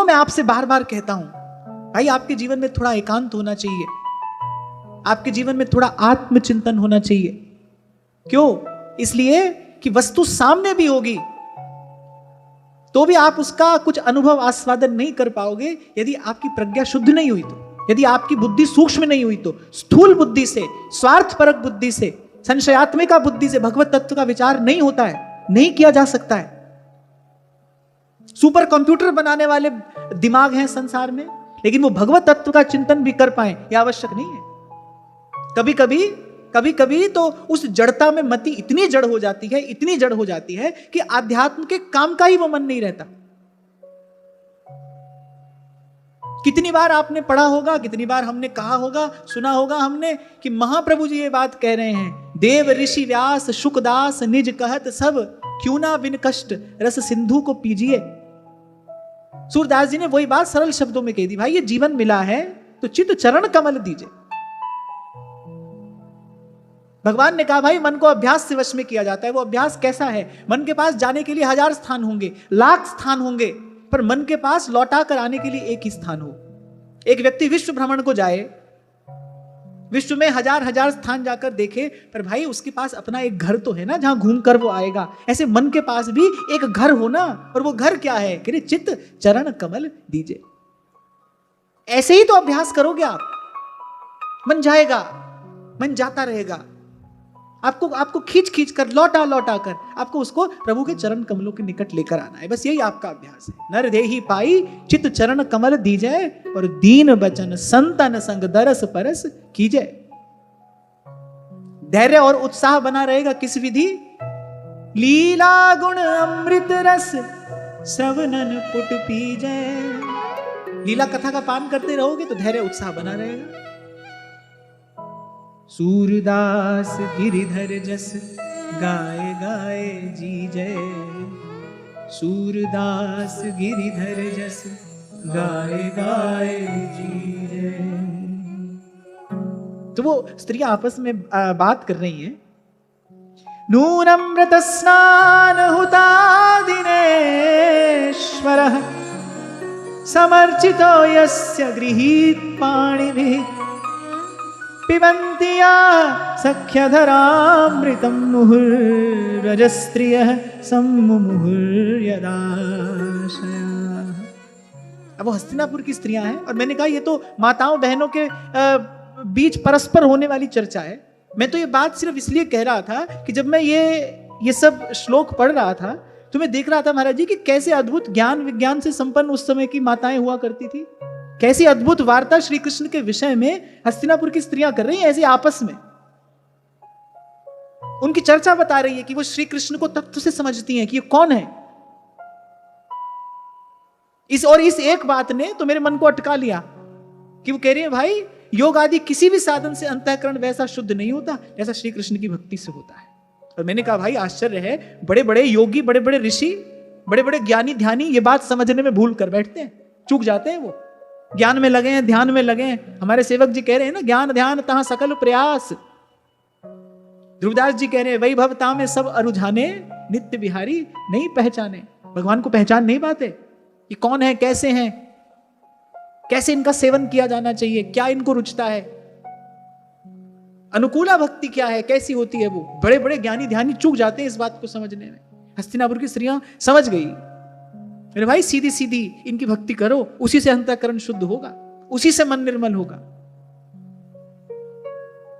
मैं आपसे बार बार कहता हूं, भाई आपके जीवन में थोड़ा एकांत होना चाहिए, आपके जीवन में थोड़ा आत्मचिंतन होना चाहिए। क्यों? इसलिए कि वस्तु सामने भी होगी तो भी आप उसका कुछ अनुभव आस्वादन नहीं कर पाओगे यदि आपकी प्रज्ञा शुद्ध नहीं हुई तो, यदि आपकी बुद्धि सूक्ष्म नहीं हुई तो। स्थूल बुद्धि से, स्वार्थपरक बुद्धि से, संशयात्मिका बुद्धि से भगवत तत्व का विचार नहीं होता है, नहीं किया जा सकता है। सुपर कंप्यूटर बनाने वाले दिमाग हैं संसार में, लेकिन वो भगवत तत्व का चिंतन भी कर पाए यह आवश्यक नहीं है। कभी कभी तो उस जड़ता में मति इतनी जड़ हो जाती है, इतनी जड़ हो जाती है कि आध्यात्म के काम का ही वो मन नहीं रहता। कितनी बार आपने पढ़ा होगा, कितनी बार हमने कहा होगा, सुना होगा हमने कि महाप्रभु जी ये बात कह रहे हैं, देव ऋषि व्यास शुकदास निज कहत सब, क्यों ना बिन कष्ट रस सिंधु को पीजिए। सूरदास जी ने वही बात सरल शब्दों में कह दी, भाई ये जीवन मिला है तो चित चरण कमल दीजिए। भगवान ने कहा भाई मन को अभ्यास से वश में किया जाता है। वो अभ्यास कैसा है? मन के पास जाने के लिए 1000 स्थान होंगे, लाख स्थान होंगे, पर मन के पास लौटा कर आने के लिए एक ही स्थान हो। एक व्यक्ति विश्व भ्रमण को जाए, विश्व में 1000 स्थान जाकर देखे, पर भाई उसके पास अपना एक घर तो है ना जहां घूमकर वो आएगा। ऐसे मन के पास भी एक घर हो ना, और वो घर क्या है? कि चित्त चरण कमल दीजिए। ऐसे ही तो अभ्यास करोगे आप, मन जाएगा, मन जाता रहेगा। आपको खींच कर, लौटा कर आपको उसको प्रभु के चरण कमलों के निकट लेकर आना है। बस यही आपका अभ्यास है। नर देहि पाई चित चरण कमल दीजय, और दीन बचन संतन संग दरस परस कीजय। धैर्य और उत्साह बना रहेगा किस विधि? लीला गुण अमृत रस श्रवणन पुट पीजय। लीला कथा का पान करते रहोगे तो धैर्य उत्साह बना रहेगा। सूरदास गिरिधर जस गाए गाए जी जय, सूरदास गिरिधर जस गाए गाए जी जय। तो वो स्त्रियां आपस में बात कर रही हैं। नूनमृत स्नान हुता दिनेश्वरः, समर्चितो यस्य गृहीत पाणिभिः, पिबन्तिया सख्यधरामृतं मुहुर्व्रजस्त्रियः सम्मुहुर्यदाशया। अब वो हस्तिनापुर की स्त्रियां हैं, और मैंने कहा ये तो माताओं बहनों के बीच परस्पर होने वाली चर्चा है। मैं तो ये बात सिर्फ इसलिए कह रहा था कि जब मैं ये सब श्लोक पढ़ रहा था तो मैं देख रहा था महाराज जी कि कैसे अद्भुत ज्ञान विज्ञान से संपन्न उस समय की माताएं हुआ करती थी। कैसी अद्भुत वार्ता श्री कृष्ण के विषय में हस्तिनापुर की स्त्रियां कर रही हैं ऐसे आपस में। उनकी चर्चा बता रही है कि वो श्री कृष्ण को तत्व से समझती हैं कि ये कौन है। इस एक बात ने तो मेरे मन को अटका लिया कि वो कह रही है भाई योग आदि किसी भी साधन से अंतःकरण वैसा शुद्ध नहीं होता जैसा श्री कृष्ण की भक्ति से होता है। और मैंने कहा भाई आश्चर्य है, बड़े बड़े योगी, बड़े बड़े ऋषि, बड़े बड़े ज्ञानी ध्यानी ये बात समझने में भूल कर बैठते हैं, चूक जाते हैं। वो ज्ञान में लगे हैं, ध्यान में लगे हैं। हमारे सेवक जी कह रहे हैं ना, ज्ञान ध्यान तहां सकल प्रयास। ध्रुवदास जी कह रहे हैं वैभवता में सब अरुझाने, नित्य बिहारी नहीं पहचाने। भगवान को पहचान नहीं पाते ये कौन है, कैसे हैं, कैसे इनका सेवन किया जाना चाहिए, क्या इनको रुचता है, अनुकूला भक्ति क्या है, कैसी होती है। वो बड़े बड़े ज्ञानी ध्यानी चूक जाते हैं इस बात को समझने में। हस्तिनापुर की स्त्रियां समझ गई, मेरे भाई सीधी सीधी इनकी भक्ति करो, उसी से अंतःकरण शुद्ध होगा, उसी से मन निर्मल होगा।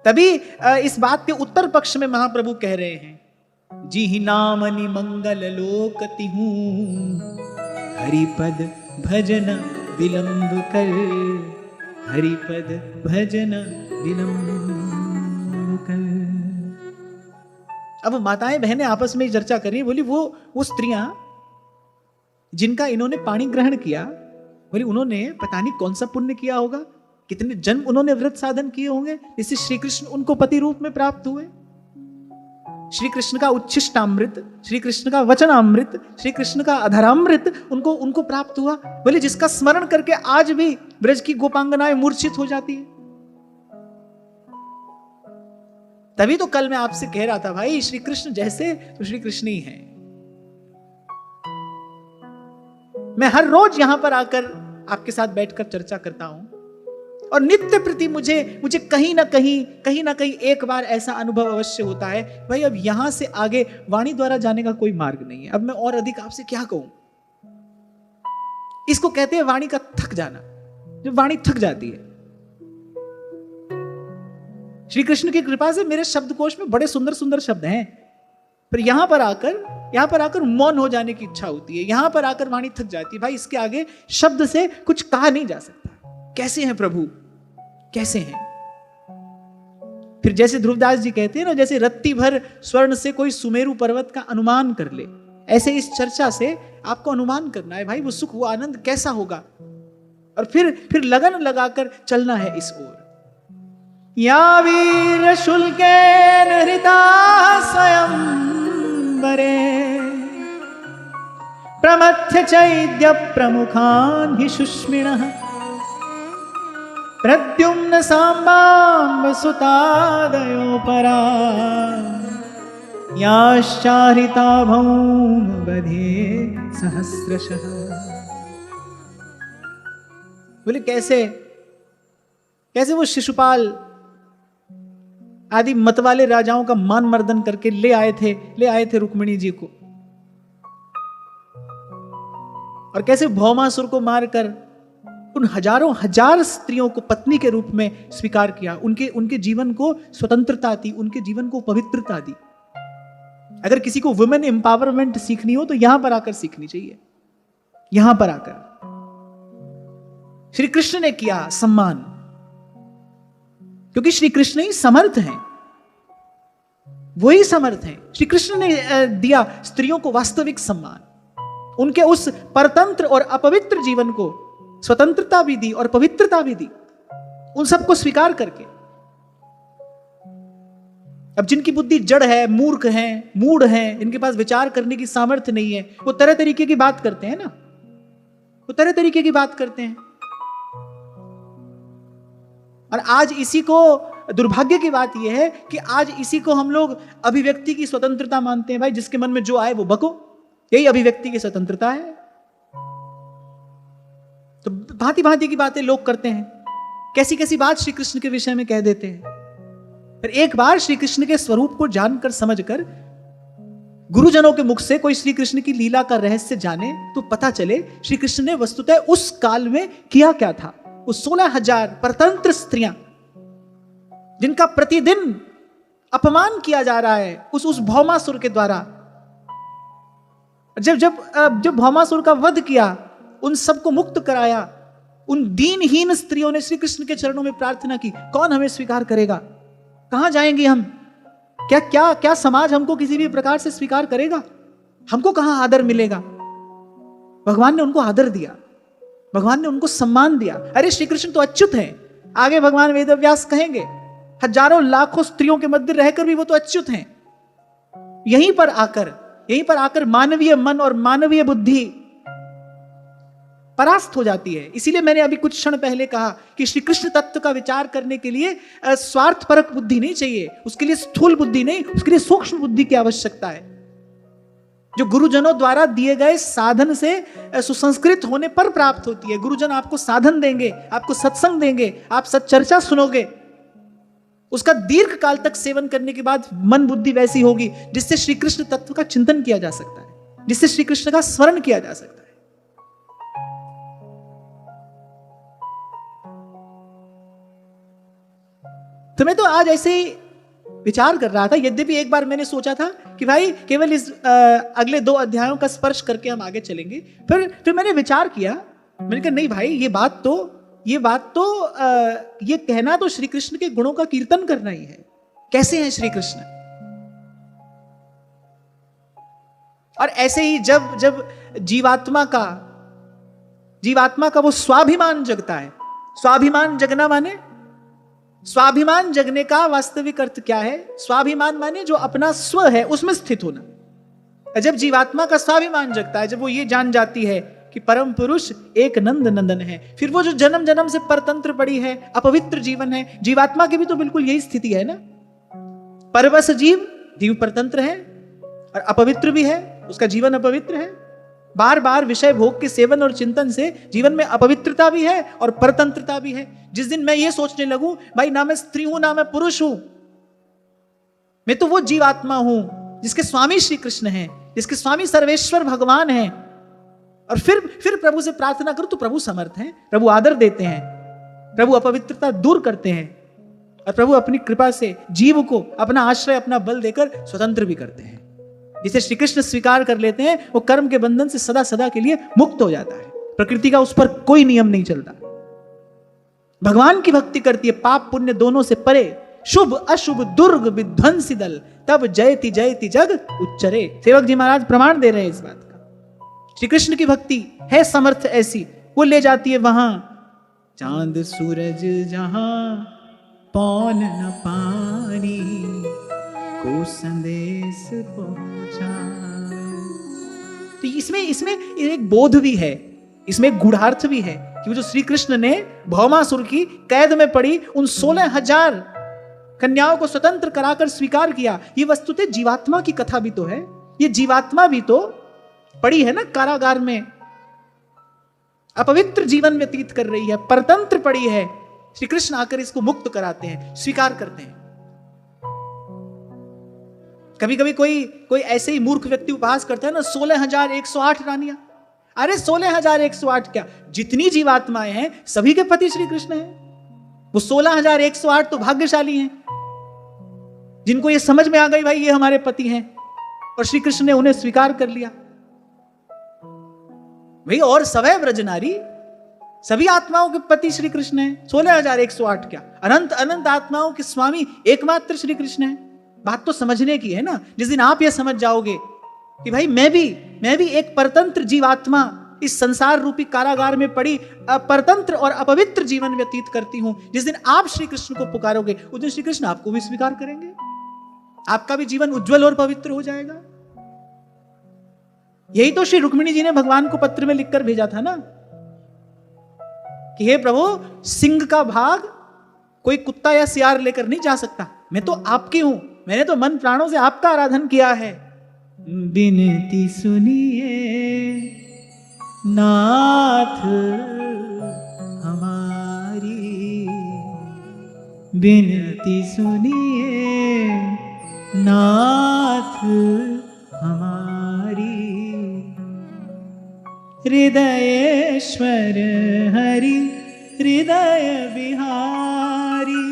तभी इस बात के उत्तर पक्ष में महाप्रभु कह रहे हैं जी ही नामनि मंगल लोकति हूं, हरिपद भजन विलंब कर, हरिपद भजन विलंब कर। अब माताएं बहनें आपस में चर्चा कर रही, बोली वो स्त्रियां जिनका इन्होंने पाणी ग्रहण किया, बोली उन्होंने पता नहीं कौन सा पुण्य किया होगा, कितने जन्म उन्होंने व्रत साधन किए होंगे, इससे श्री कृष्ण उनको पति रूप में प्राप्त हुए। श्री कृष्ण का उच्छिष्टामृत, श्री कृष्ण का वचनामृत, श्री कृष्ण का अधरामृत उनको प्राप्त हुआ। बोले जिसका स्मरण करके आज भी ब्रज की गोपांगनाएं मूर्छित हो जाती है। तभी तो कल मैं आपसे कह रहा था भाई श्री कृष्ण जैसे तो श्री कृष्ण ही हैं। मैं हर रोज यहां पर आकर आपके साथ बैठकर चर्चा करता हूं और नित्य प्रति मुझे कहीं ना कहीं एक बार ऐसा अनुभव अवश्य होता है, भाई अब यहां से आगे वाणी द्वारा जाने का कोई मार्ग नहीं है। अब मैं और अधिक आपसे क्या कहूं। इसको कहते हैं वाणी का थक जाना। जब वाणी थक जाती है, श्री कृष्ण की कृपा से मेरे शब्दकोश में बड़े सुंदर सुंदर शब्द हैं, पर यहां पर आकर मौन हो जाने की इच्छा होती है। यहां पर आकर वाणी थक जाती है। भाई इसके आगे शब्द से कुछ कहा नहीं जा सकता। कैसे हैं प्रभु, कैसे हैं। फिर जैसे ध्रुवदास जी कहते हैं ना, जैसे रत्ती भर स्वर्ण से कोई सुमेरु पर्वत का अनुमान कर ले, ऐसे इस चर्चा से आपको अनुमान करना है भाई वो सुख, वो आनंद कैसा होगा, और फिर लगन लगाकर चलना है इस ओर। या वीर शुल्केन हृता स्वयं वरे प्रमथ्य चैद्य प्रमुखान् हि शुष्मिणः प्रद्युम्न साम्बाम्ब सुतादयो परा याश्चारिता भौम बधे सहस्रशः। बोले कैसे वो शिशुपाल आदि मतवाले राजाओं का मान मर्दन करके ले आए थे रुक्मिणी जी को, और कैसे भौमासुर को मारकर उन हजारों हजार स्त्रियों को पत्नी के रूप में स्वीकार किया। उनके जीवन को स्वतंत्रता दी, उनके जीवन को पवित्रता दी। अगर किसी को वुमेन एम्पावरमेंट सीखनी हो तो यहां पर आकर सीखनी चाहिए। यहां पर आकर श्री कृष्ण ने किया सम्मान, क्योंकि श्री कृष्ण ही समर्थ हैं, वही समर्थ हैं। श्री कृष्ण ने दिया स्त्रियों को वास्तविक सम्मान। उनके उस परतंत्र और अपवित्र जीवन को स्वतंत्रता भी दी और पवित्रता भी दी, उन सबको स्वीकार करके। अब जिनकी बुद्धि जड़ है, मूर्ख है, मूढ़ है, इनके पास विचार करने की सामर्थ्य नहीं है, वो तरह तरीके की बात करते हैं ना, वो तरह तरीके की बात करते हैं। और आज इसी को, दुर्भाग्य की बात यह है कि आज इसी को हम लोग अभिव्यक्ति की स्वतंत्रता मानते हैं। भाई जिसके मन में जो आए वो बको, यही अभिव्यक्ति की स्वतंत्रता है। तो भांति भांति की बातें लोग करते हैं, कैसी कैसी बात श्री कृष्ण के विषय में कह देते हैं। फिर एक बार श्री कृष्ण के स्वरूप को जानकर समझकर गुरुजनों के मुख से कोई श्री कृष्ण की लीला का रहस्य जाने तो पता चले श्री कृष्ण ने वस्तुतः उस काल में किया क्या था। उस 16,000 परतंत्र स्त्रियां जिनका प्रतिदिन अपमान किया जा रहा है उस भौमासुर के द्वारा, जब भौमासुर का वध किया, उन सबको मुक्त कराया, उन दीनहीन स्त्रियों ने श्री कृष्ण के चरणों में प्रार्थना की, कौन हमें स्वीकार करेगा, कहां जाएंगे हम, क्या समाज हमको किसी भी प्रकार से स्वीकार करेगा, हमको कहां आदर मिलेगा। भगवान ने उनको आदर दिया, भगवान ने उनको सम्मान दिया। अरे श्री कृष्ण तो अच्युत हैं। आगे भगवान वेदव्यास कहेंगे, हजारों लाखों स्त्रियों के मध्य रहकर भी वो तो अच्युत हैं। यहीं पर आकर मानवीय मन और मानवीय बुद्धि परास्त हो जाती है। इसीलिए मैंने अभी कुछ क्षण पहले कहा कि श्री कृष्ण तत्व का विचार करने के लिए स्वार्थपरक बुद्धि नहीं चाहिए, उसके लिए स्थूल बुद्धि नहीं, उसके लिए सूक्ष्म बुद्धि की आवश्यकता है, जो गुरुजनों द्वारा दिए गए साधन से सुसंस्कृत होने पर प्राप्त होती है। गुरुजन आपको साधन देंगे, आपको सत्संग देंगे, आप सच्चर्चा सुनोगे, उसका दीर्घ काल तक सेवन करने के बाद मन बुद्धि वैसी होगी जिससे श्री कृष्ण तत्व का चिंतन किया जा सकता है, जिससे श्री कृष्ण का स्मरण किया जा सकता है। तो मैं तो आज ऐसे ही विचार कर रहा था, यद्यपि एक बार मैंने सोचा था कि भाई केवल इस अगले 2 अध्यायों का स्पर्श करके हम आगे चलेंगे। फिर मैंने विचार किया, मैंने कहा नहीं भाई, ये बात तो ये कहना तो श्री कृष्ण के गुणों का कीर्तन करना ही है। कैसे हैं श्री कृष्ण। और ऐसे ही जब जीवात्मा का वो स्वाभिमान जगता है। स्वाभिमान जगना माने, स्वाभिमान जगने का वास्तविक अर्थ क्या है। स्वाभिमान माने जो अपना स्व है उसमें स्थित होना। जब जीवात्मा का स्वाभिमान जगता है, जब वो ये जान जाती है कि परम पुरुष एक नंद नंदन है, फिर वो जो जन्म जन्म से परतंत्र पड़ी है, अपवित्र जीवन है, जीवात्मा की भी तो बिल्कुल यही स्थिति है ना। परवश जीव परतंत्र है और अपवित्र भी है, उसका जीवन अपवित्र है। बार बार विषय भोग के सेवन और चिंतन से जीवन में अपवित्रता भी है और परतंत्रता भी है। जिस दिन मैं ये सोचने लगूं भाई ना मैं स्त्री हूं ना मैं पुरुष हूं, मैं तो वो जीवात्मा हूं जिसके स्वामी श्री कृष्ण हैं, जिसके स्वामी सर्वेश्वर भगवान हैं, और फिर प्रभु से प्रार्थना करूं तो प्रभु समर्थ हैं, प्रभु आदर देते हैं, प्रभु अपवित्रता दूर करते हैं, और प्रभु अपनी कृपा से जीव को अपना आश्रय अपना बल देकर स्वतंत्र भी करते हैं। जिसे श्री कृष्ण स्वीकार कर लेते हैं वो कर्म के बंधन से सदा सदा के लिए मुक्त हो जाता है। प्रकृति का उस पर कोई नियम नहीं चलता। भगवान की भक्ति करती है पाप पुण्य दोनों से परे, शुभ अशुभ दुर्ग विध्वंसी दल, तब जयति जयति जग उच्चरे। सेवक जी महाराज प्रमाण दे रहे हैं इस बात का। श्री कृष्ण की भक्ति है समर्थ ऐसी, वो ले जाती है वहां चांद सूरज जहां पौन न पानी को संदेश पहुंचा। तो इसमें एक बोध भी है, इसमें एक गूढ़ार्थ भी है कि वो जो श्री कृष्ण ने भौमासुर की कैद में पड़ी उन 16,000 कन्याओं को स्वतंत्र कराकर स्वीकार किया, ये वस्तुतः जीवात्मा की कथा भी तो है। ये जीवात्मा भी तो पड़ी है ना कारागार में, अपवित्र जीवन व्यतीत कर रही है, परतंत्र पड़ी है। श्री कृष्ण आकर इसको मुक्त कराते हैं, स्वीकार करते हैं। कभी कभी कोई ऐसे ही मूर्ख व्यक्ति उपहास करता है ना 16,108 रानियां। अरे 16,108 क्या, जितनी जीवात्माएं हैं सभी के पति श्री कृष्ण हैं। वो 16,108 तो भाग्यशाली हैं जिनको ये समझ में आ गई भाई ये हमारे पति हैं, और श्री कृष्ण ने उन्हें स्वीकार कर लिया। भाई और सवै ब्रजनारी, सभी आत्माओं के पति श्री कृष्ण हैं। 16,108 क्या, अनंत अनंत आत्माओं के स्वामी एकमात्र श्री कृष्ण हैं। बात तो समझने की है ना। जिस दिन आप ये समझ जाओगे कि भाई मैं भी एक परतंत्र जीवात्मा इस संसार रूपी कारागार में पड़ी परतंत्र और अपवित्र जीवन व्यतीत करती हूं, जिस दिन आप श्री कृष्ण को पुकारोगे उस दिन श्री कृष्ण आपको भी स्वीकार करेंगे, आपका भी जीवन उज्जवल और पवित्र हो जाएगा। यही तो श्री रुक्मिणी जी ने भगवान को पत्र में लिखकर भेजा था ना कि हे प्रभु, सिंह का भाग कोई कुत्ता या सियार लेकर नहीं जा सकता, मैं तो आपकी हूं, मैंने तो मन प्राणों से आपका आराधन किया है। बिनती सुनिए नाथ हमारी, बिनती सुनिए नाथ हमारी, हृदयेश्वर हरि हृदय बिहारी,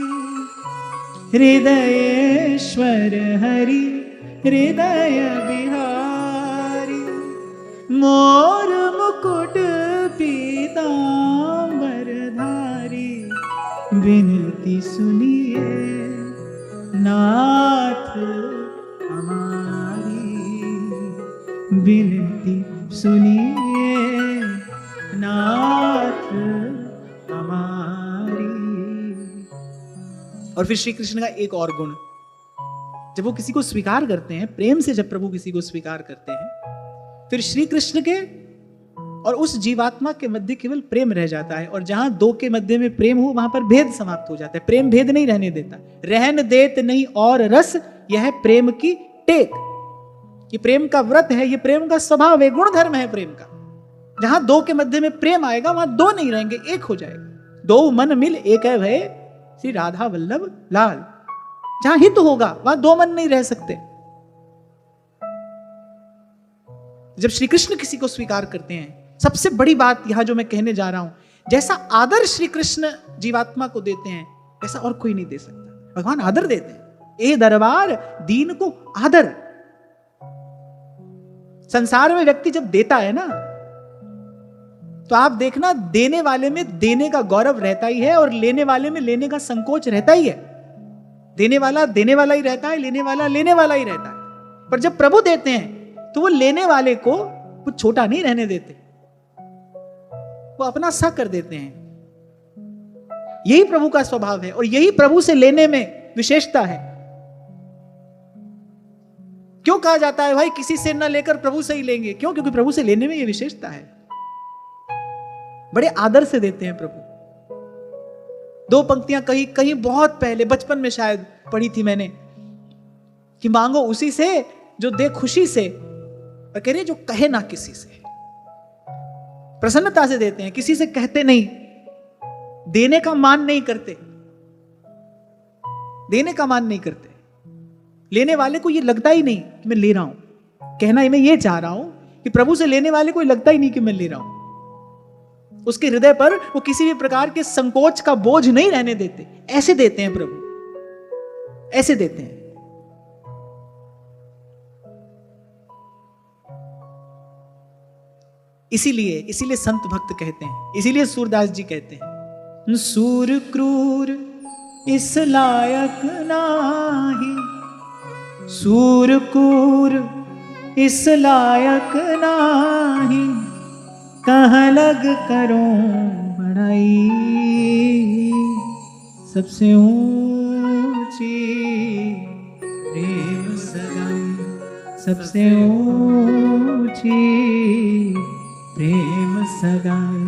हृदयेश्वर हरि हृदय बिहारी, मोर मुकुट पीतांबर धारी, विनती सुनिए नाथ हमारी, विनती सुनिए नाथ हमारी। और फिर श्री कृष्ण का एक और गुण, जब वो किसी को स्वीकार करते हैं, प्रेम से जब प्रभु किसी को स्वीकार करते हैं, फिर श्री कृष्ण के और उस जीवात्मा के मध्य केवल प्रेम रह जाता है। और जहां दो के मध्य में प्रेम हो वहां पर भेद समाप्त हो जाता है। प्रेम भेद नहीं रहने देता, रहन देत नहीं और रस, यह है प्रेम की टेक। ये प्रेम का व्रत है, ये प्रेम का स्वभाव है, गुण धर्म है प्रेम का। जहां दो के मध्य में प्रेम आएगा वहां दो नहीं रहेंगे, एक हो जाएगा। दो मन मिल एक है भय, श्री राधा वल्लभ लाल। जहां हित होगा वहां दो मन नहीं रह सकते। जब श्री कृष्ण किसी को स्वीकार करते हैं, सबसे बड़ी बात यहां जो मैं कहने जा रहा हूं, जैसा आदर श्री कृष्ण जीवात्मा को देते हैं वैसा और कोई नहीं दे सकता। भगवान आदर देते हैं, ए दरबार दीन को आदर। संसार में व्यक्ति जब देता है ना, तो आप देखना देने वाले में देने का गौरव रहता ही है और लेने वाले में लेने का संकोच रहता ही है। देने वाला ही रहता है, लेने वाला ही रहता है। पर जब प्रभु देते हैं तो वो लेने वाले को कुछ छोटा नहीं रहने देते, वो अपना सा कर देते हैं। यही प्रभु का स्वभाव है और यही प्रभु से लेने में विशेषता है। क्यों कहा जाता है भाई किसी से न लेकर प्रभु से ही लेंगे? क्यों? क्योंकि प्रभु से लेने में यह विशेषता है। बड़े आदर से देते हैं प्रभु। दो पंक्तियां कहीं बहुत पहले बचपन में शायद पढ़ी थी मैंने कि मांगो उसी से जो दे खुशी से, और कह रहे जो कहे ना किसी से। प्रसन्नता से देते हैं, किसी से कहते नहीं, देने का मान नहीं करते, देने का मान नहीं करते। लेने वाले को ये लगता ही नहीं कि मैं ले रहा हूं। कहना ही मैं ये चाह रहा हूं कि प्रभु से लेने वाले को लगता ही नहीं कि मैं ले रहा हूं। उसके हृदय पर वो किसी भी प्रकार के संकोच का बोझ नहीं रहने देते। ऐसे देते हैं प्रभु, ऐसे देते हैं। इसीलिए संत भक्त कहते हैं, इसीलिए सूरदास जी कहते हैं, सूर क्रूर इस लायक नाही, सूर क्रूर इस लायक नाही, कहाँ लग करो बड़ाई, सबसे ऊंची प्रेम सगाई, सबसे ऊंची प्रेम सगाई,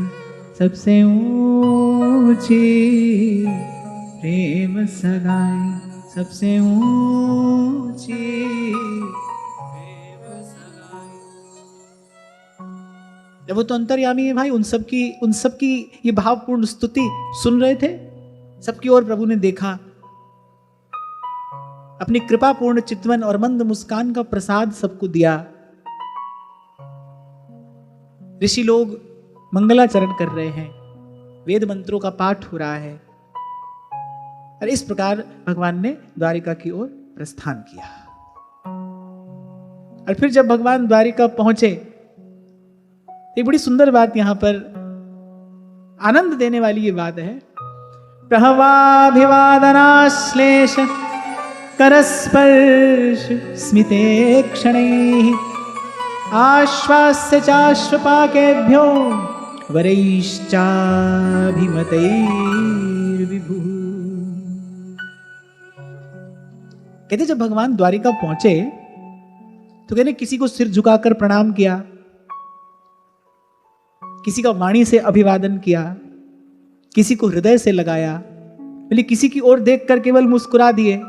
सबसे ऊंची प्रेम सगाई, सबसे ऊंची प्रेम सगाई। जब वो तो अंतर्यामी है भाई, उन सब की ये भावपूर्ण स्तुति सुन रहे थे, सबकी ओर प्रभु ने देखा, अपनी कृपापूर्ण चितवन और मंद मुस्कान का प्रसाद सबको दिया। ऋषि लोग मंगलाचरण कर रहे हैं, वेद मंत्रों का पाठ हो रहा है, और इस प्रकार भगवान ने द्वारिका की ओर प्रस्थान किया। और फिर जब भगवान द्वारिका पहुंचे, एक बड़ी सुंदर बात यहां पर आनंद देने वाली ये बात है, प्रहवाभिवादनाश्लेष करस्पर्श स्मिते क्षणैः, आश्वास्य चाश्वपाकेभ्यो वरैश्चाभिमतैर्विभुः। कहते जब भगवान द्वारिका पहुंचे तो कहते किसी को सिर झुकाकर प्रणाम किया, किसी का वाणी से अभिवादन किया, किसी को हृदय से लगाया, बोले किसी की ओर देखकर केवल मुस्कुरा दिए,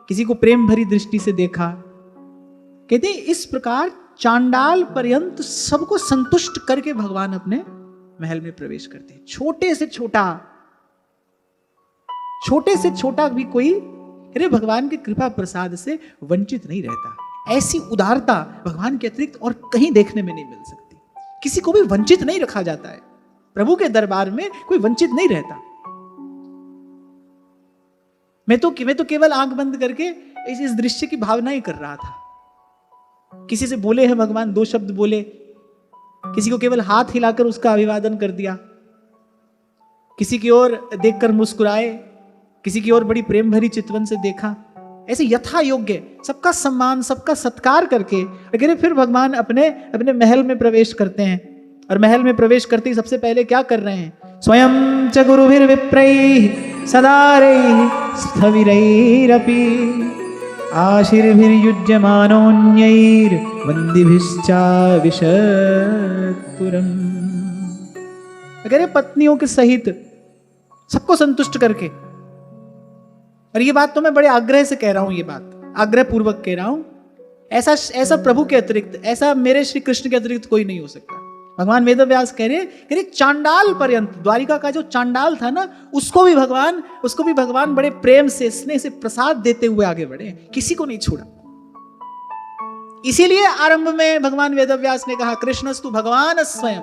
किसी को प्रेम भरी दृष्टि से देखा। कहते इस प्रकार चांडाल पर्यंत सबको संतुष्ट करके भगवान अपने महल में प्रवेश करते हैं। छोटे से छोटा भी कोई अरे भगवान की कृपा प्रसाद से वंचित नहीं रहता। ऐसी उदारता भगवान के अतिरिक्त और कहीं देखने में नहीं मिल सकती। किसी को भी वंचित नहीं रखा जाता है। प्रभु के दरबार में कोई वंचित नहीं रहता। मैं तो केवल आंख बंद करके इस दृश्य की भावना ही कर रहा था। किसी से बोले हैं भगवान, 2 शब्द बोले, किसी को केवल हाथ हिलाकर उसका अभिवादन कर दिया, किसी की ओर देखकर मुस्कुराए, किसी की ओर बड़ी प्रेम भरी चितवन से देखा। ऐसे यथा योग्य सबका सम्मान, सबका सत्कार करके अगर फिर भगवान अपने महल में प्रवेश करते हैं। और महल में प्रवेश करते ही सबसे पहले क्या कर रहे हैं? स्वयं च गुरुभिर्विप्रैः सदारैः स्थविरैरपि आशीर्भिर्युज्यमानोऽन्यैर्वन्दिभिश्चाविशत्पुरम्। अगर पत्नियों के सहित सबको संतुष्ट करके, और ये बात तो मैं बड़े आग्रह से कह रहा हूं, ये बात आग्रह पूर्वक कह रहा हूं, ऐसा प्रभु के अतिरिक्त, ऐसा मेरे श्री कृष्ण के अतिरिक्त कोई नहीं हो सकता। भगवान वेदव्यास कह रहे चांडाल पर्यंत, द्वारिका का जो चांडाल था ना, उसको भी भगवान बड़े प्रेम से, स्नेह से प्रसाद देते हुए आगे बढ़े, किसी को नहीं छोड़ा। इसीलिए आरंभ में भगवान वेदव्यास ने कहा कृष्णस्तु भगवान स्वयं,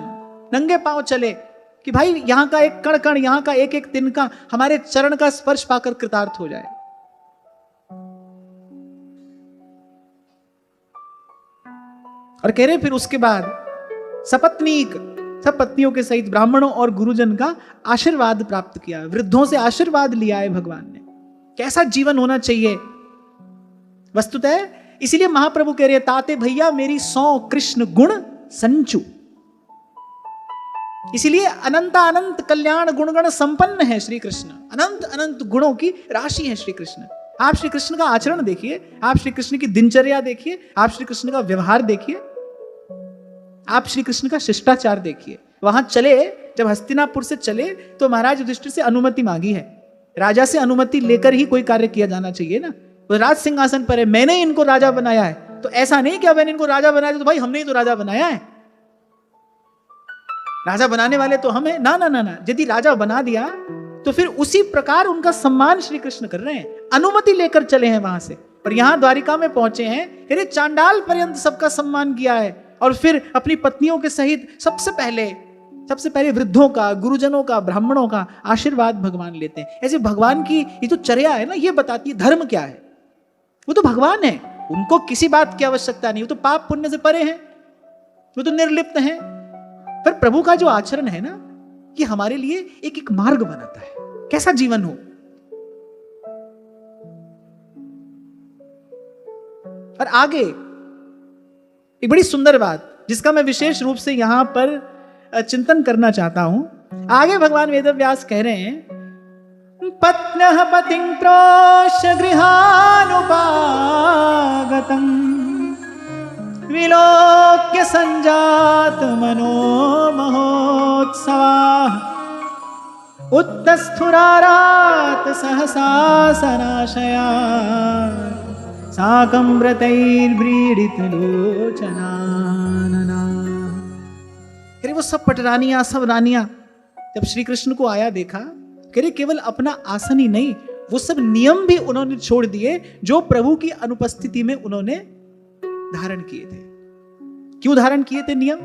नंगे पांव चले कि भाई यहां का एक कण कण, यहां का एक एक तिनका हमारे चरण का स्पर्श पाकर कृतार्थ हो जाए। और कह रहे फिर उसके बाद सपत्नीक, सब पत्नियों के सहित ब्राह्मणों और गुरुजन का आशीर्वाद प्राप्त किया, वृद्धों से आशीर्वाद लिया है भगवान ने। कैसा जीवन होना चाहिए वस्तुतः। इसीलिए महाप्रभु कह रहे ताते भैया मेरी 100 कृष्ण गुण संचु। इसीलिए अनंत अनंत कल्याण गुणगण संपन्न है श्री कृष्ण। अनंत अनंत गुणों की राशि है श्री कृष्ण। आप श्री कृष्ण का आचरण देखिए, आप श्री कृष्ण की दिनचर्या देखिए, आप श्री कृष्ण का व्यवहार देखिए, आप श्री कृष्ण का शिष्टाचार देखिए। वहां चले, जब हस्तिनापुर से चले तो महाराज युधिष्ठिर से अनुमति मांगी है। राजा से अनुमति लेकर ही कोई कार्य किया जाना चाहिए ना। तो राज सिंहासन पर है, मैंने इनको राजा बनाया है, तो ऐसा नहीं कि अब मैंने इनको राजा बनाया तो भाई हमने ही तो राजा बनाया है। राजा बनाने वाले तो हम हैं। ना ना ना ना, यदि राजा बना दिया तो फिर उसी प्रकार उनका सम्मान श्री कृष्ण कर रहे हैं, अनुमति लेकर चले हैं वहां से। पर यहां द्वारिका में पहुंचे हैं, अरे चांडाल पर्यंत सबका सम्मान किया है, और फिर अपनी पत्नियों के सहित सबसे पहले वृद्धों का, गुरुजनों का, ब्राह्मणों का आशीर्वाद भगवान लेते हैं। ऐसे भगवान की ये जो चर्या है ना, ये बताती है धर्म क्या है। वो तो भगवान है, उनको किसी बात की आवश्यकता नहीं, वो तो पाप पुण्य से परे हैं, वो तो निर्लिप्त हैं। पर प्रभु का जो आचरण है ना, ये हमारे लिए एक एक मार्ग बनाता है, कैसा जीवन हो। और आगे एक बड़ी सुंदर बात, जिसका मैं विशेष रूप से यहां पर चिंतन करना चाहता हूं। आगे भगवान वेदव्यास कह रहे हैं, पत्न्यः पतिं प्रोष्य गृहानुपागतं विलोक्य संजात मनो महोत्सवाः उत्तस्थुरारात सहसा सनाशया साकं व्रतैर्व्रीडित लोचनानना। वो सब पटरानियां, सब रानियां जब श्री कृष्ण को आया देखा, कह केवल अपना आसन ही नहीं, वो सब नियम भी उन्होंने छोड़ दिए जो प्रभु की अनुपस्थिति में उन्होंने धारण किए थे। क्यों धारण किए थे नियम?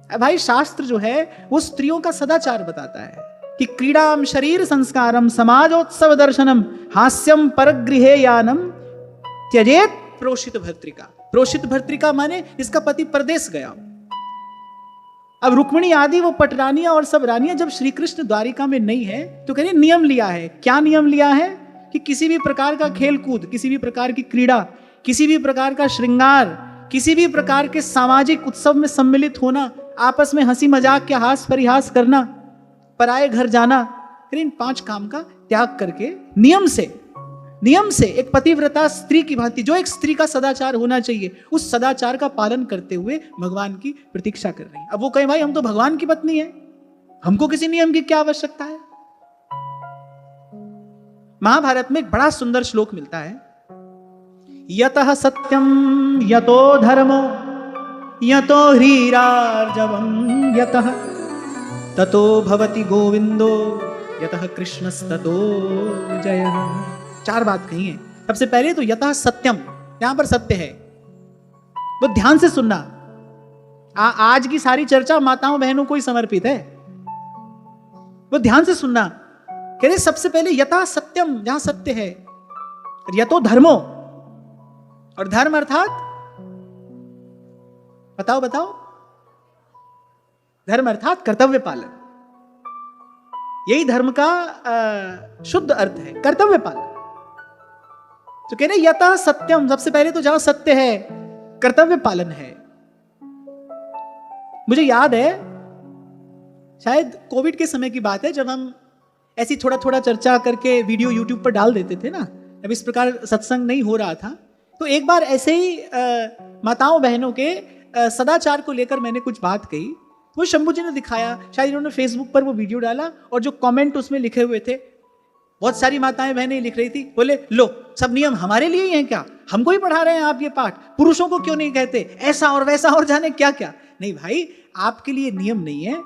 भाई शास्त्र जो है वो स्त्रियों का सदाचार बताता है कि क्रीडाम शरीर संस्कारम समाजोत्सव दर्शनम हास्यम परगृहे यानम त्यजेत प्रोषित भर्तृका। प्रोषित भर्तृका माने जिसका पति परदेश गया। अब रुक्मिणी आदि वो पटरानियां और सब रानियां जब श्री कृष्ण द्वारिका में नहीं है तो कह रहे नियम लिया है। क्या नियम लिया है? कि किसी भी प्रकार का खेल कूद, किसी भी प्रकार की क्रीड़ा, किसी भी प्रकार का श्रृंगार, किसी भी प्रकार के सामाजिक उत्सव में सम्मिलित होना, आपस में हंसी मजाक के हास परिहास करना, पराये घर जाना, इन 5 काम का त्याग करके नियम से एक पतिव्रता स्त्री की भांति, जो एक स्त्री का सदाचार होना चाहिए, उस सदाचार का पालन करते हुए भगवान की प्रतीक्षा कर रही है। अब वो कहे भाई हम तो भगवान की पत्नी है, हमको किसी नियम की क्या आवश्यकता है। महाभारत में एक बड़ा सुंदर श्लोक मिलता है, यतः सत्यम यतो धर्मो यतो ह्रीरार्जवम यतः ततो भवति गोविंदो यतः कृष्णस्ततो जयः। 4 बात कही है। सबसे पहले तो यतः सत्यम, यहां पर सत्य है, वो ध्यान से सुनना। आज की सारी चर्चा माताओं बहनों को ही समर्पित है, वो ध्यान से सुनना। कह रहे सबसे पहले यथा सत्यम, जहां सत्य है, यतो धर्मो, और धर्म अर्थात बताओ, धर्म अर्थात कर्तव्य पालन। यही धर्म का शुद्ध अर्थ है, कर्तव्य पालन। तो कह रहे यथा सत्यम, सबसे पहले तो जहां सत्य है कर्तव्य पालन है। मुझे याद है, शायद कोविड के समय की बात है, जब हम ऐसी थोड़ा चर्चा करके वीडियो यूट्यूब पर डाल देते थे ना, जब इस प्रकार सत्संग नहीं हो रहा था, तो एक बार ऐसे ही माताओं बहनों के सदाचार को लेकर मैंने कुछ बात कही। वो शंभू जी ने दिखाया, शायद इन्होंने फेसबुक पर वो वीडियो डाला, और जो कमेंट उसमें लिखे हुए थे, बहुत सारी माताएं बहनें लिख रही थी, बोले लो सब नियम हमारे लिए ही हैं क्या, हमको ही पढ़ा रहे हैं आप ये पाठ, पुरुषों को क्यों नहीं कहते, ऐसा और वैसा और जाने क्या क्या। नहीं भाई, आपके लिए नियम नहीं है,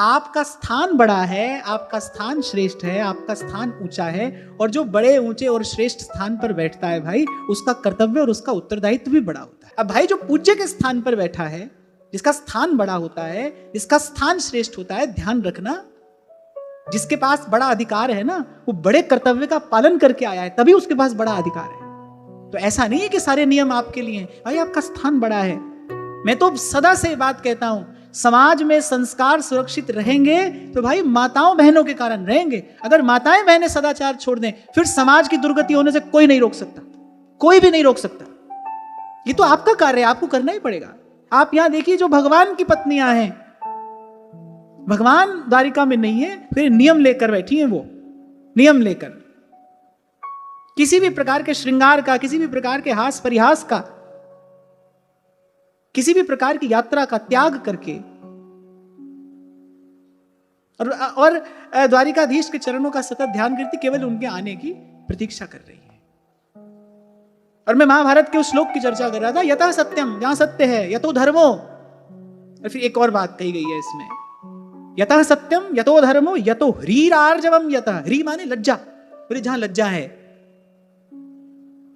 आपका स्थान बड़ा है, आपका स्थान श्रेष्ठ है, आपका स्थान ऊंचा है, और जो बड़े ऊंचे और श्रेष्ठ स्थान पर बैठता है भाई, उसका कर्तव्य और उसका उत्तरदायित्व भी बड़ा होता है। अब भाई जो पूज्य के स्थान पर बैठा है, जिसका स्थान बड़ा होता है, जिसका स्थान श्रेष्ठ होता है, ध्यान रखना, जिसके पास बड़ा अधिकार है ना, वो बड़े कर्तव्य का पालन करके आया है, तभी उसके पास बड़ा अधिकार है। तो ऐसा नहीं है कि सारे नियम आपके लिए हैं, भाई आपका स्थान बड़ा है। मैं तो सदा से बात कहता हूं, समाज में संस्कार सुरक्षित रहेंगे तो भाई माताओं बहनों के कारण रहेंगे। अगर माताएं बहनें सदाचार छोड़ दें, फिर समाज की दुर्गति होने से कोई नहीं रोक सकता, कोई भी नहीं रोक सकता। ये तो आपका कार्य है, आपको करना ही पड़ेगा। आप यहां देखिए, जो भगवान की पत्नियां हैं, भगवान द्वारिका में नहीं है, फिर नियम लेकर बैठी हैं। वो नियम लेकर किसी भी प्रकार के श्रृंगार का, किसी भी प्रकार के हास परिहास का, किसी भी प्रकार की यात्रा का त्याग करके, और द्वारिकाधीश के चरणों का सतत ध्यान करती, केवल उनके आने की प्रतीक्षा कर रही है। और मैं महाभारत के उस श्लोक की चर्चा कर रहा था, यथा सत्यम, जहां सत्य है, यतो धर्मो। और फिर एक और बात कही गई है इसमें, यतः सत्यम यतो धर्मो यतो ह्रीरार्जवम यतः। ह्री माने लज्जा। बोले जहां लज्जा है,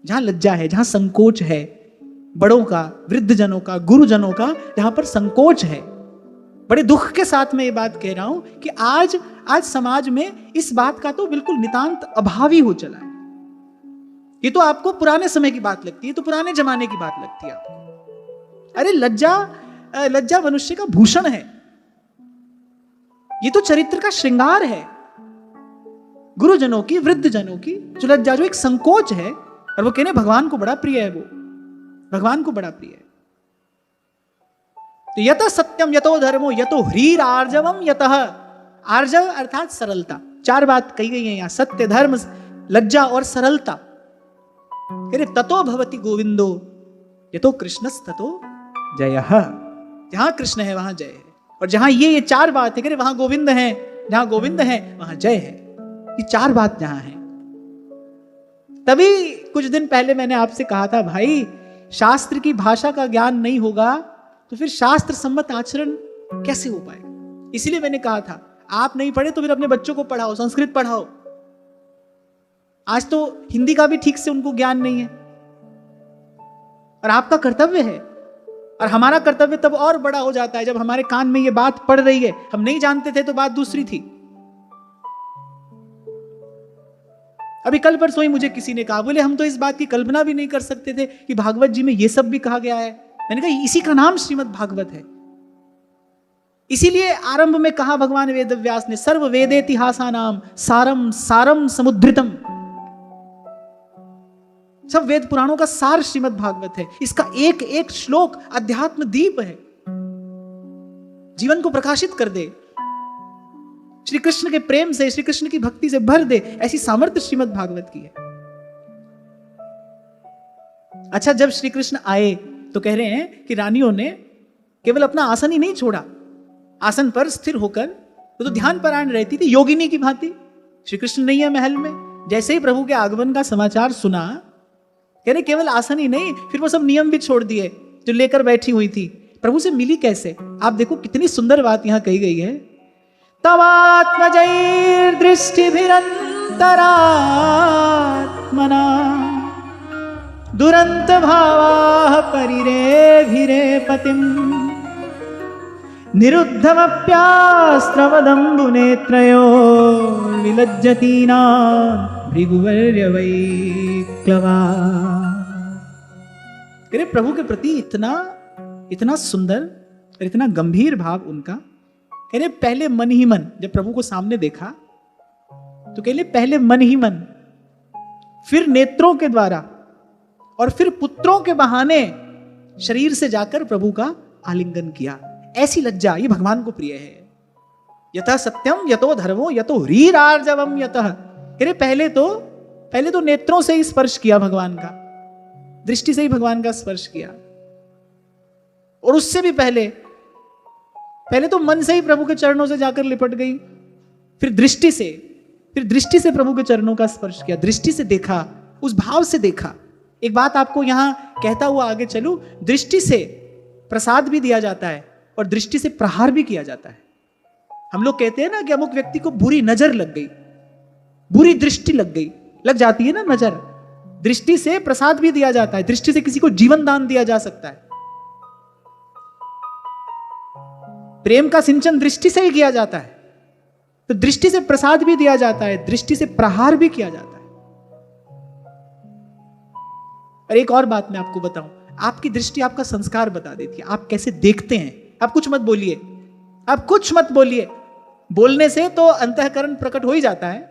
जहां लज्जा है, जहां संकोच है, बड़ों का, वृद्धजनों का, गुरुजनों का जहां पर संकोच है। बड़े दुख के साथ मैं ये बात कह रहा हूं कि आज समाज में इस बात का तो बिल्कुल नितांत अभाव ही हो चला है। ये तो आपको पुराने समय की बात लगती है, तो पुराने जमाने की बात लगती है आपको। अरे लज्जा मनुष्य का भूषण है, ये तो चरित्र का श्रृंगार है। गुरुजनों की, वृद्धजनों की जो लज्जा, जो एक संकोच है, और वो कहने भगवान को बड़ा प्रिय है, वो भगवान को बड़ा प्रिय है। तो यत सत्यम यतो धर्मो यतो ह्रीर आर्जवम यतः। आर्जव अर्थात सरलता। चार बात कही गई है यहां, सत्य, धर्म, लज्जा और सरलता। ततो भवति गोविंदो यतो कृष्णस् ततो जयः। जहां कृष्ण है वहां जय है, और जहां ये चार बात है, वहां गोविंद है, जहां गोविंद है वहां जय है। ये चार बात जहां है। तभी कुछ दिन पहले मैंने आपसे कहा था, भाई शास्त्र की भाषा का ज्ञान नहीं होगा तो फिर शास्त्र सम्मत आचरण कैसे हो पाएगा। इसीलिए मैंने कहा था, आप नहीं पढ़े तो फिर अपने बच्चों को पढ़ाओ, संस्कृत पढ़ाओ। आज तो हिंदी का भी ठीक से उनको ज्ञान नहीं है, और आपका कर्तव्य है। और हमारा कर्तव्य तब और बड़ा हो जाता है जब हमारे कान में ये बात पड़ रही है। हम नहीं जानते थे तो बात दूसरी थी। अभी कल परसों ही मुझे किसी ने कहा, बोले हम तो इस बात की कल्पना भी नहीं कर सकते थे कि भागवत जी में ये सब भी कहा गया है। मैंने कहा इसी का नाम श्रीमद् भागवत है। इसीलिए आरंभ में कहा भगवान वेदव्यास ने, सर्व वेदेतिहासानाम सारम सारम समुद्रितम। सब वेद पुराणों का सार श्रीमद् भागवत है। इसका एक एक श्लोक अध्यात्म दीप है, जीवन को प्रकाशित कर दे, श्री कृष्ण के प्रेम से, श्री कृष्ण की भक्ति से भर दे। ऐसी सामर्थ्य श्रीमद् भागवत की है। अच्छा, जब श्री कृष्ण आए तो कह रहे हैं कि रानियों ने केवल अपना आसन ही नहीं छोड़ा, आसन पर स्थिर होकर तो ध्यान परायण रहती थी, योगिनी की भांति। श्री कृष्ण नहीं है महल में, जैसे ही प्रभु के आगमन का समाचार सुना, कह रहे केवल आसन ही नहीं, फिर वो सब नियम भी छोड़ दिए जो लेकर बैठी हुई थी। प्रभु से मिली कैसे? आप देखो कितनी सुंदर बात यहां कही गई है। तवात्मजैर्दृष्टिभिरन्तरात्मना दुरंत भावाः परिरेभिरे पतिम् निरुद्धमप्यास्त्रवदम्बुनेत्रयो विलज्जतीना भृगुवर्य वैक्लवा। अरे प्रभु के प्रति इतना सुंदर और इतना गंभीर भाव उनका। कहने पहले मन ही मन, जब प्रभु को सामने देखा तो कहले पहले मन ही मन, फिर नेत्रों के द्वारा और फिर पुत्रों के बहाने शरीर से जाकर प्रभु का आलिंगन किया। ऐसी लज्जा ये भगवान को प्रिय है। यतः सत्यम यतो धर्मो यतो ह्रीरार्जवम यतः। कहने पहले तो नेत्रों से ही स्पर्श किया भगवान का, दृष्टि से ही भगवान का स्पर्श किया, और उससे भी पहले तो मन से ही प्रभु के चरणों से जाकर लिपट गई, फिर दृष्टि से प्रभु के चरणों का स्पर्श किया, दृष्टि से देखा, उस भाव से देखा। एक बात आपको यहां कहता हुआ आगे चलूं, दृष्टि से प्रसाद भी दिया जाता है और दृष्टि से प्रहार भी किया जाता है। हम लोग कहते हैं ना कि अमुक व्यक्ति को बुरी नजर लग गई, बुरी दृष्टि लग जाती है ना नजर। दृष्टि से प्रसाद भी दिया जाता है, दृष्टि से किसी को जीवन दान दिया जा सकता है। प्रेम का सिंचन दृष्टि से ही किया जाता है, तो दृष्टि से प्रसाद भी दिया जाता है, दृष्टि से प्रहार भी किया जाता है। और एक और बात मैं आपको बताऊं, आपकी दृष्टि आपका संस्कार बता देती है, आप कैसे देखते हैं। आप कुछ मत बोलिए, बोलने से तो अंतःकरण प्रकट हो ही जाता है।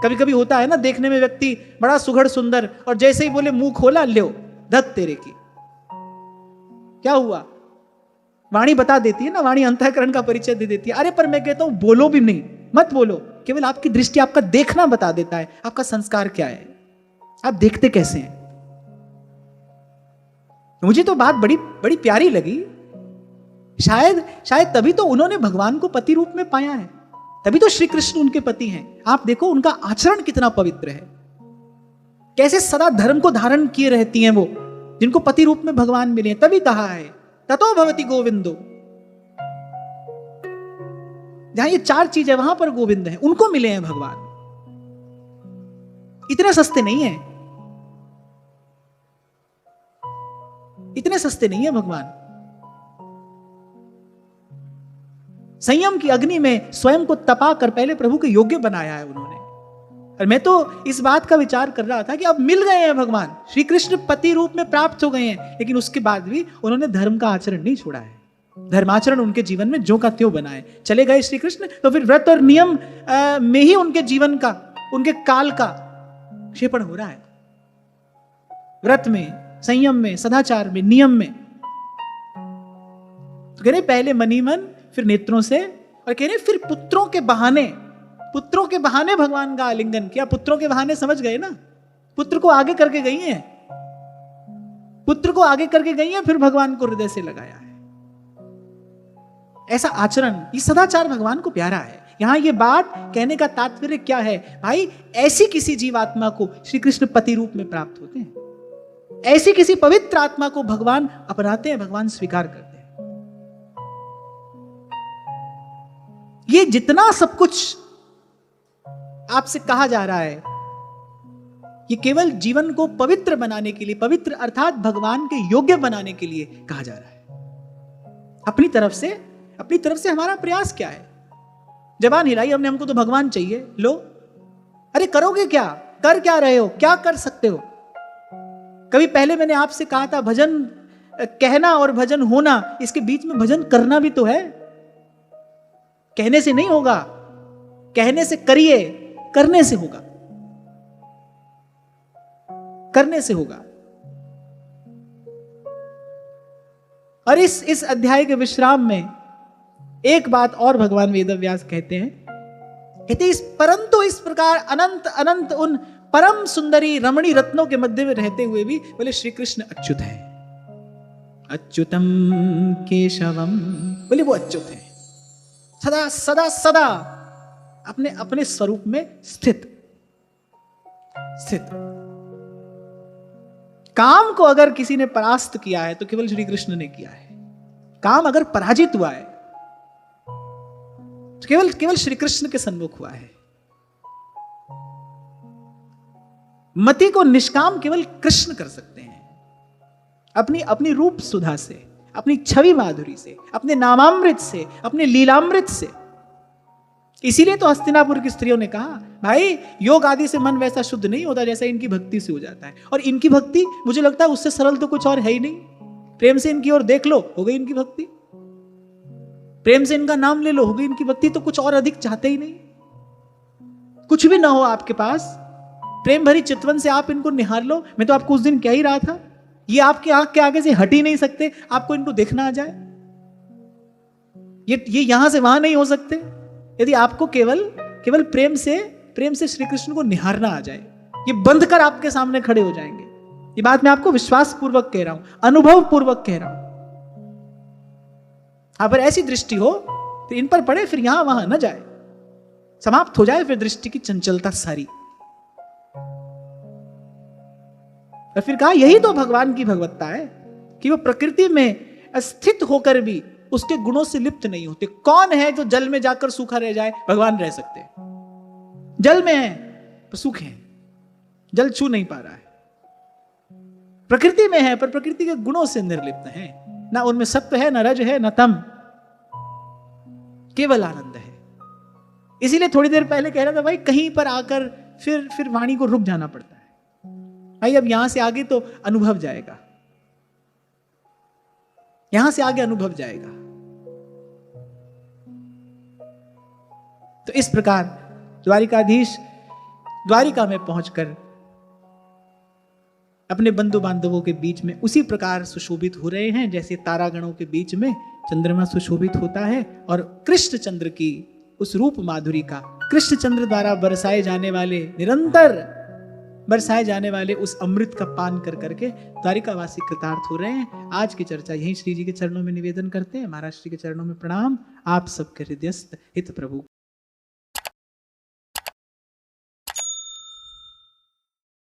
कभी कभी होता है ना, देखने में व्यक्ति बड़ा सुघड़ सुंदर, और जैसे ही बोले मुंह खोला, लो धत तेरे की, क्या हुआ? वाणी बता देती है ना, वाणी अंतःकरण का परिचय दे देती है। अरे पर मैं कहता हूं बोलो भी नहीं, मत बोलो, केवल आपकी दृष्टि, आपका देखना बता देता है आपका संस्कार क्या है, आप देखते कैसे हैं। मुझे तो बात बड़ी बड़ी प्यारी लगी। शायद तभी तो उन्होंने भगवान को पति रूप में पाया है, तभी तो श्री कृष्ण उनके पति हैं। आप देखो उनका आचरण कितना पवित्र है, कैसे सदा धर्म को धारण किए रहती हैं वो, जिनको पति रूप में भगवान मिले। तभी कहा है ततो भवति गोविंदो, जहां ये 4 चीज है वहां पर गोविंद है, उनको मिले हैं भगवान। इतने सस्ते नहीं है, इतने सस्ते नहीं है भगवान। संयम की अग्नि में स्वयं को तपा कर पहले प्रभु के योग्य बनाया है उन्होंने। और मैं तो इस बात का विचार कर रहा था कि अब मिल गए हैं भगवान, श्री कृष्ण पति रूप में प्राप्त हो गए हैं, लेकिन उसके बाद भी उन्होंने धर्म का आचरण नहीं छोड़ा है। धर्माचरण उनके जीवन में जो का त्यों बनाए चले गए श्री कृष्ण। तो फिर व्रत और नियम में ही उनके जीवन का, उनके काल का क्षेपण हो रहा है। व्रत में, संयम में, सदाचार में, नियम में। तो कह रहे पहले मनी मन, फिर नेत्रों से, और कह रहे फिर पुत्रों के बहाने, पुत्रों के बहाने भगवान का आलिंगन किया। पुत्रों के बहाने समझ गए ना, पुत्र को आगे करके गई हैं, पुत्र को आगे करके गई हैं, फिर भगवान को हृदय से लगाया है। ऐसा आचरण, ये सदाचार भगवान को प्यारा है। यहां ये बात कहने का तात्पर्य क्या है भाई? ऐसी किसी जीवात्मा को श्री कृष्ण पति रूप में प्राप्त होते हैं, ऐसी किसी पवित्र आत्मा को भगवान अपनाते हैं, भगवान स्वीकार करते हैं। ये जितना सब कुछ आपसे कहा जा रहा है, ये केवल जीवन को पवित्र बनाने के लिए, पवित्र अर्थात भगवान के योग्य बनाने के लिए कहा जा रहा है। अपनी तरफ से हमारा प्रयास क्या है? जबान हिलाई हमने, हमको तो भगवान चाहिए, लो। अरे करोगे क्या? कर क्या रहे हो? क्या कर सकते हो? कभी पहले मैंने आपसे कहा था, भजन कहना और भजन होना, इसके बीच में भजन करना भी तो है। कहने से नहीं होगा, कहने से करिए, करने से होगा, करने से होगा। और इस अध्याय के विश्राम में एक बात और भगवान वेदव्यास कहते हैं, परंतु इस प्रकार अनंत अनंत उन परम सुंदरी रमणी रत्नों के मध्य में रहते हुए भी बोले श्री कृष्ण अच्युत है। अच्युतम केशवम, बोले वो अच्युत है, सदा सदा सदा अपने अपने स्वरूप में स्थित। काम को अगर किसी ने परास्त किया है तो केवल श्री कृष्ण ने किया है। काम अगर पराजित हुआ है तो केवल श्री कृष्ण के सन्मुख हुआ है। मति को निष्काम केवल कृष्ण कर सकते हैं, अपनी रूप सुधा से, अपनी छवि माधुरी से, अपने नामामृत से, अपने लीलामृत से। इसीलिए तो हस्तिनापुर की स्त्रियों ने कहा, भाई योग आदि से मन वैसा शुद्ध नहीं होता जैसा इनकी भक्ति से हो जाता है। और इनकी भक्ति मुझे लगता है उससे सरल तो कुछ और है ही नहीं। प्रेम से इनकी ओर देख लो, हो गई इनकी भक्ति। प्रेम से इनका नाम ले लो, हो गई इनकी भक्ति। तो कुछ और अधिक चाहते ही नहीं। कुछ भी ना हो आपके पास, प्रेम भरी चितवन से आप इनको निहार लो। मैं तो आपको उस दिन कह ही रहा था, ये आपकी आंख के आगे से हट ही नहीं सकते, आपको इनको देखना आ जाए। ये यहां से वहां नहीं हो सकते यदि आपको केवल प्रेम से श्री कृष्ण को निहारना आ जाए। ये बंद कर आपके सामने खड़े हो जाएंगे। ये बात मैं आपको विश्वास पूर्वक कह रहा हूं, अनुभव पूर्वक कह रहा हूं। पर ऐसी दृष्टि हो फिर इन पर पड़े, फिर यहां वहां न जाए, समाप्त हो जाए फिर दृष्टि की चंचलता सारी। और फिर कहा यही तो भगवान की भगवत्ता है कि वो प्रकृति में स्थित होकर भी उसके गुणों से लिप्त नहीं होते। कौन है जो जल में जाकर सूखा रह जाए? भगवान रह सकते हैं। जल में है पर सूखे हैं, जल छू नहीं पा रहा है। प्रकृति में है पर प्रकृति के गुणों से निर्लिप्त है, ना उनमें सत्व है, ना रज है, ना तम, केवल आनंद है। इसीलिए थोड़ी देर पहले कह रहा था भाई, कहीं पर आकर फिर वाणी को रुक जाना पड़ता है। भाई अब यहां से आगे तो अनुभव जाएगा, यहां से आगे अनुभव जाएगा। तो इस प्रकार द्वारिकाधीश द्वारिका में पहुंचकर अपने बंधु बांधवों के बीच में उसी प्रकार सुशोभित हो रहे हैं जैसे तारागणों के बीच में चंद्रमा सुशोभित होता है। और कृष्ण चंद्र की उस रूप माधुरी का, कृष्ण चंद्र द्वारा बरसाए जाने वाले, निरंतर बरसाए जाने वाले उस अमृत का पान कर करके द्वारिकावासी कृतार्थ हो रहे हैं। आज की चर्चा यहीं श्री जी के चरणों में निवेदन करते हैं। महाराज श्री के चरणों में प्रणाम। आप सबके हृदयस्थ हित प्रभु